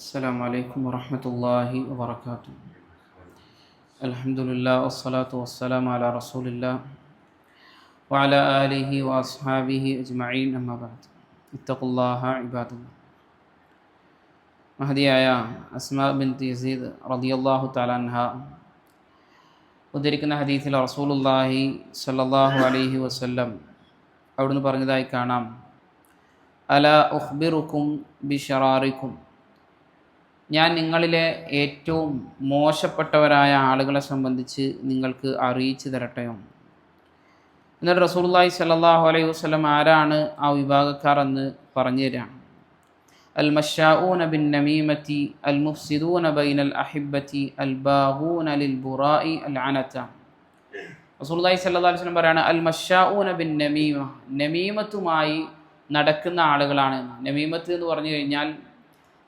السلام عليكم ورحمة الله وبركاته. الحمد لله والصلاة والسلام على رسول الله وعلى آله وأصحابه أجمعين أما بعد اتقوا الله عباد الله. മഹദിയായ അസ്മാ ബിൻത് യസീദ് റളിയല്ലാഹു തആല അൻഹ ഉദ്ധരിക്കുന്ന ഹദീസിൽ റസൂലുള്ളാഹി സ്വല്ലല്ലാഹു അലൈഹി വസല്ലം അവിടുന്ന് പറഞ്ഞതായി കാണാം, അലാ ഉഖ്ബിറുക്കും ബിശറാറിക്കും, ഞാൻ നിങ്ങളിലെ ഏറ്റവും മോശപ്പെട്ടവരായ ആളുകളെ സംബന്ധിച്ച് നിങ്ങൾക്ക് അറിയിച്ചു തരട്ടെയോ? എന്നിട്ട് റസൂലുള്ളാഹി സ്വല്ലല്ലാഹു അലൈഹി വസല്ലം ആരാണ് ആ വിഭാഗക്കാർ എന്ന് പറഞ്ഞു തരാണ്. അൽ മശാഊന ബിൻ നമീമത്തി അൽ മുഫ്സിദൂന ബൈനൽ അഹിബ്ബത്തി അൽ ബാഗൂന ലിൽ ബുറാഇ അൽ അനത. റസൂലുള്ളാഹി സ്വല്ലല്ലാഹു അലൈഹി വസല്ലം പറയാണ്, അൽ മശാഊന ബിൻ നമീമ, നമീമത്തുമായി നടക്കുന്ന ആളുകളാണ്. നമീമത്ത് എന്ന് പറഞ്ഞു കഴിഞ്ഞാൽ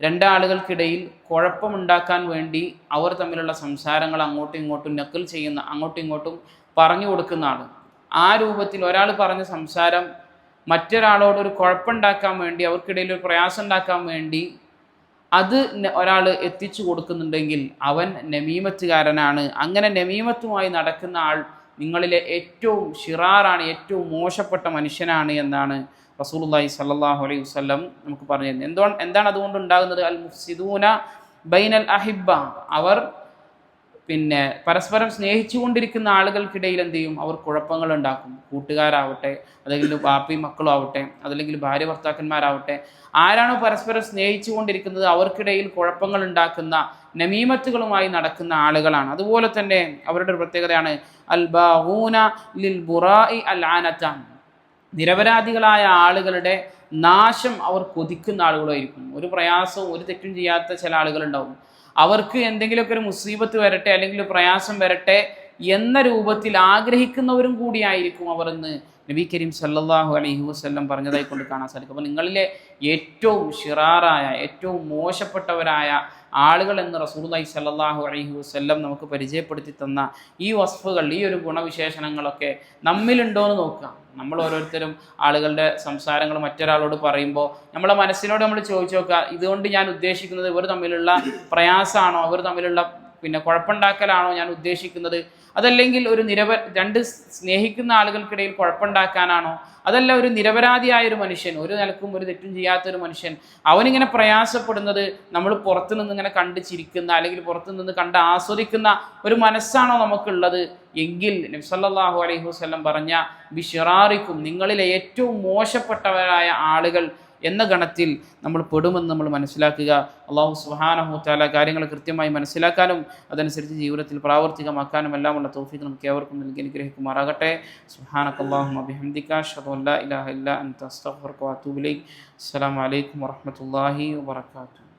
രണ്ടാളുകൾക്കിടയിൽ കുഴപ്പമുണ്ടാക്കാൻ വേണ്ടി അവർ തമ്മിലുള്ള സംസാരങ്ങൾ അങ്ങോട്ടും ഇങ്ങോട്ടും നക്കൽ ചെയ്യുന്ന, അങ്ങോട്ടും ഇങ്ങോട്ടും പറഞ്ഞു കൊടുക്കുന്ന ആൾ. ആ രൂപത്തിൽ ഒരാൾ പറഞ്ഞ സംസാരം മറ്റൊരാളോട് ഒരു കുഴപ്പമുണ്ടാക്കാൻ വേണ്ടി, അവർക്കിടയിൽ ഒരു പ്രയാസം ഉണ്ടാക്കാൻ വേണ്ടി അത് ഒരാൾ എത്തിച്ചു കൊടുക്കുന്നുണ്ടെങ്കിൽ അവൻ നമീമത്തുകാരനാണ്. അങ്ങനെ നമീമത്തുമായി നടക്കുന്ന ആൾ നിങ്ങളിലെ ഏറ്റവും ഷിറാറാണ്, ഏറ്റവും മോശപ്പെട്ട മനുഷ്യനാണ് എന്നാണ് റസൂലുള്ളാഹി സ്വല്ലല്ലാഹു അലൈഹി വസല്ലം നമുക്ക് പറഞ്ഞു തരുന്നത്. എന്താണ് അതുകൊണ്ട് ഉണ്ടാകുന്നത്? അൽ മുഫ്സിദൂന ബൈനൽ അഹിബ്ബ, അവർ പരസ്പരം സ്നേഹിച്ചുകൊണ്ടിരിക്കുന്ന ആളുകൾക്കിടയിൽ എന്ത് ചെയ്യും? അവർ കുഴപ്പങ്ങൾ ഉണ്ടാക്കും. കൂട്ടുകാരാവട്ടെ, അല്ലെങ്കിൽ ബാപ്പി മക്കളും ആവട്ടെ, അതല്ലെങ്കിൽ ഭാര്യ ഭർത്താക്കന്മാരാവട്ടെ, ആരാണോ പരസ്പരം സ്നേഹിച്ചു കൊണ്ടിരിക്കുന്നത് അവർക്കിടയിൽ കുഴപ്പങ്ങൾ ഉണ്ടാക്കുന്ന നമീമത്തുകളുമായി നടക്കുന്ന ആളുകളാണ്. അതുപോലെ തന്നെ അവരുടെ ഒരു പ്രത്യേകതയാണ് അൽ ബാഗൂന ലിൽ ബുറാഇ അൽ അനത, നിരപരാധികളായ ആളുകളുടെ നാശം അവർ കൊതിക്കുന്ന ആളുകളായിരിക്കും. ഒരു പ്രയാസവും ഒരു തെറ്റും ചെയ്യാത്ത ചില ആളുകളുണ്ടാവും. അവർക്ക് എന്തെങ്കിലുമൊക്കെ ഒരു മുസീബത്ത് വരട്ടെ, അല്ലെങ്കിൽ പ്രയാസം വരട്ടെ എന്ന രൂപത്തിൽ ആഗ്രഹിക്കുന്നവരും കൂടിയായിരിക്കും അവർ എന്ന് നബി കരീം സല്ലല്ലാഹു അലൈഹി വസല്ലം പറഞ്ഞതായി കൊണ്ട് കാണാൻ സാധിക്കും. അപ്പോൾ നിങ്ങളിലെ ഏറ്റവും ഷിറാറായ, ഏറ്റവും മോശപ്പെട്ടവരായ ആളുകൾ എന്ന് റസൂലുള്ളാഹി സല്ലല്ലാഹു അലൈഹി വസല്ലം നമുക്ക് പരിചയപ്പെടുത്തി തന്ന ഈ വസ്ഫുകൾ, ഈ ഒരു ഗുണവിശേഷണങ്ങളൊക്കെ നമ്മിലുണ്ടോ എന്ന് നോക്കുക. നമ്മൾ ഓരോരുത്തരും ആളുകളുടെ സംസാരങ്ങൾ മറ്റൊരാളോട് പറയുമ്പോൾ നമ്മളെ മനസ്സിനോട് നമ്മൾ ചോദിച്ചു നോക്കുക, ഇതുകൊണ്ട് ഞാൻ ഉദ്ദേശിക്കുന്നത് ഇവർ തമ്മിലുള്ള പ്രയാസമാണോ, അവർ തമ്മിലുള്ള കുഴപ്പമുണ്ടാക്കലാണോ ഞാൻ ഉദ്ദേശിക്കുന്നത്? അതല്ലെങ്കിൽ രണ്ട് സ്നേഹിക്കുന്ന ആളുകൾക്കിടയിൽ കുഴപ്പമുണ്ടാക്കാനാണോ? അതല്ല ഒരു നിരപരാധിയായ ഒരു മനുഷ്യൻ, ഒരു നിലക്കും ഒരു തെറ്റും ചെയ്യാത്തൊരു മനുഷ്യൻ, അവനിങ്ങനെ പ്രയാസപ്പെടുന്നത് നമ്മൾ പുറത്തു നിന്ന് ഇങ്ങനെ കണ്ട് ചിരിക്കുന്ന, അല്ലെങ്കിൽ പുറത്തു നിന്ന് കണ്ട് ആസ്വദിക്കുന്ന ഒരു മനസ്സാണോ നമുക്കുള്ളത്? എങ്കിൽ നബി സല്ലല്ലാഹു അലൈഹി വസല്ലം പറഞ്ഞ ബിശറാറിക്കും, നിങ്ങളിലെ ഏറ്റവും മോശപ്പെട്ടവരായ ആളുകൾ എന്ന ഗണത്തിൽ നമ്മൾ പെടുമെന്ന് നമ്മൾ മനസ്സിലാക്കുക. അല്ലാഹു സുബ്ഹാനഹു തആല കാര്യങ്ങൾ കൃത്യമായി മനസ്സിലാക്കാനും അതനുസരിച്ച് ജീവിതത്തിൽ പ്രാവർത്തികമാക്കാനും എല്ലാമുള്ള തൗഫീഖ് നമുക്ക് ഏവർക്കും നൽകി അനുഗ്രഹിക്കുമാറാകട്ടെ. സുബ്ഹാനകല്ലാഹുമ്മ ബിഹംദിക അഷ്ഹദു അൻ ലാ ഇലാഹ ഇല്ലാ അൻത അസ്തഗ്ഫിറുക വഅതൂബു ഇലൈക്. അസ്സലാമു അലൈക്കും വറഹ്മത്തുള്ളാഹി വബറകാതുഹു.